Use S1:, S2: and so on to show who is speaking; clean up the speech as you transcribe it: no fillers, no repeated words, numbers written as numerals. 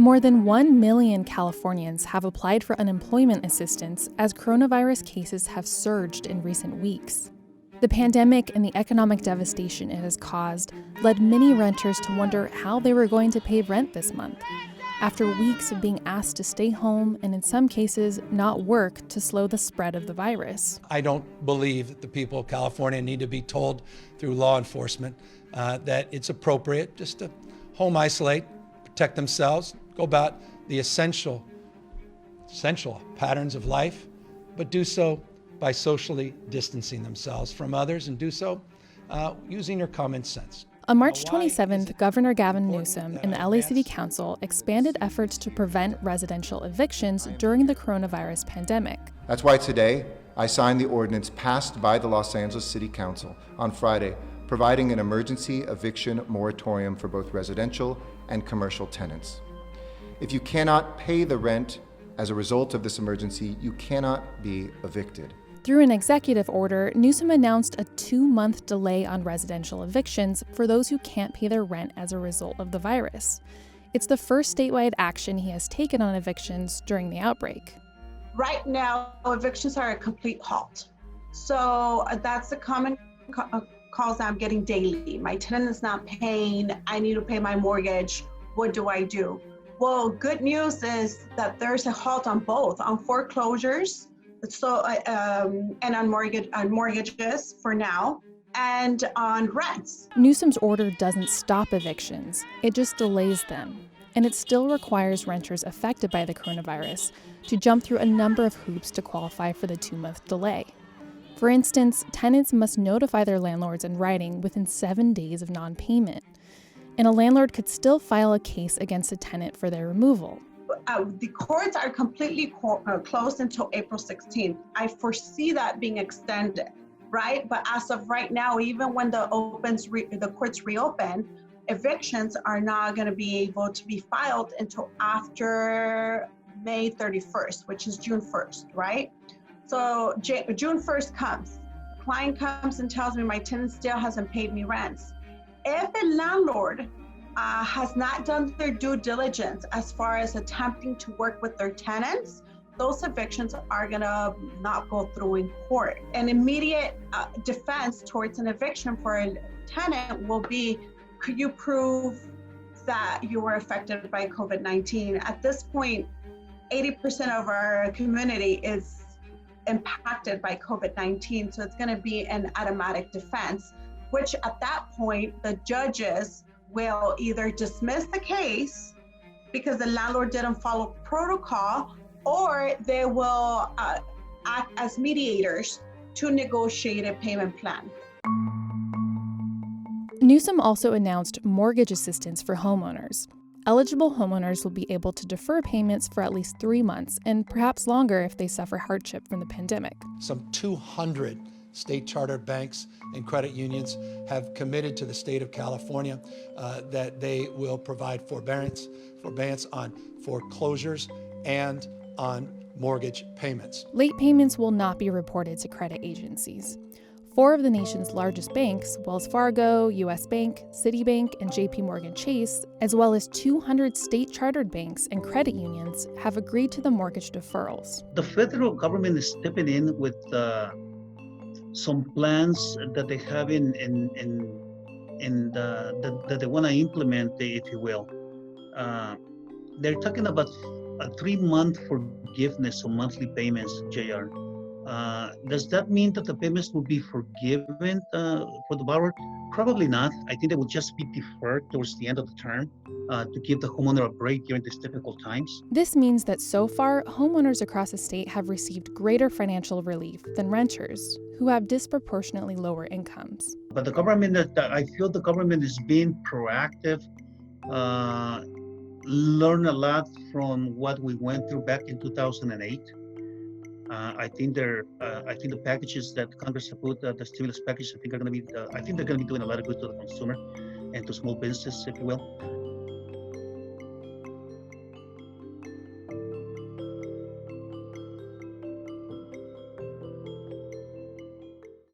S1: More than 1 million Californians have applied for unemployment assistance as coronavirus cases have surged in recent weeks. The pandemic and the economic devastation it has caused led many renters to wonder how they were going to pay rent this month, after weeks of being asked to stay home and in some cases not work to slow the spread of the virus.
S2: I don't believe that the people of California need to be told through law enforcement that it's appropriate just to home isolate, protect themselves, go about the essential patterns of life, but do so by socially distancing themselves from others and do so using your common sense.
S1: On March 27th, Governor Gavin Newsom and the LA City Council expanded efforts to prevent residential evictions during the coronavirus pandemic.
S3: That's why today I signed the ordinance passed by the Los Angeles City Council on Friday, providing an emergency eviction moratorium for both residential and commercial tenants. If you cannot pay the rent as a result of this emergency, you cannot be evicted.
S1: Through an executive order, Newsom announced a 2-month delay on residential evictions for those who can't pay their rent as a result of the virus. It's the first statewide action he has taken on evictions during the outbreak.
S4: Right now, evictions are a complete halt. So that's the common calls I'm getting daily. My tenant is not paying. I need to pay my mortgage. What do I do? Well, good news is that there's a halt on both, on foreclosures, and on mortgages for now, and on rents.
S1: Newsom's order doesn't stop evictions, it just delays them. And it still requires renters affected by the coronavirus to jump through a number of hoops to qualify for the 2-month delay. For instance, tenants must notify their landlords in writing within 7 days of non-payment. And a landlord could still file a case against a tenant for their removal.
S4: The courts are completely closed until April 16th. I foresee that being extended, right? But as of right now, even when the courts reopen, evictions are not going to be able to be filed until after May 31st, which is June 1st, right? So June 1st comes. Client comes and tells me my tenant still hasn't paid me rents. If a landlord has not done their due diligence as far as attempting to work with their tenants, those evictions are gonna not go through in court. An immediate defense towards an eviction for a tenant will be, could you prove that you were affected by COVID-19? At this point, 80% of our community is impacted by COVID-19, so it's gonna be an automatic defense, which at that point, the judges will either dismiss the case because the landlord didn't follow protocol, or they will act as mediators to negotiate a payment plan.
S1: Newsom also announced mortgage assistance for homeowners. Eligible homeowners will be able to defer payments for at least 3 months and perhaps longer if they suffer hardship from the pandemic.
S2: Some 200 state-chartered banks and credit unions have committed to the state of California that they will provide forbearance on foreclosures and on mortgage payments.
S1: Late payments will not be reported to credit agencies. 4 of the nation's largest banks, Wells Fargo, U.S. Bank, Citibank, and JP Morgan Chase, as well as 200 state-chartered banks and credit unions, have agreed to the mortgage deferrals.
S5: The federal government is stepping in with some plans that they have that they want to implement, if you will. They're talking about a 3-month forgiveness of monthly payments, JR. Does that mean that the payments will be forgiven for the borrower? Probably not. I think they will just be deferred towards the end of the term to give the homeowner a break during these difficult times.
S1: This means that so far, homeowners across the state have received greater financial relief than renters, who have disproportionately lower incomes.
S5: But the government, I feel the government is being proactive, learn a lot from what we went through back in 2008. I think the packages that Congress has put, the stimulus package, I think they're going to be doing a lot of good to the consumer and to small businesses, if you will.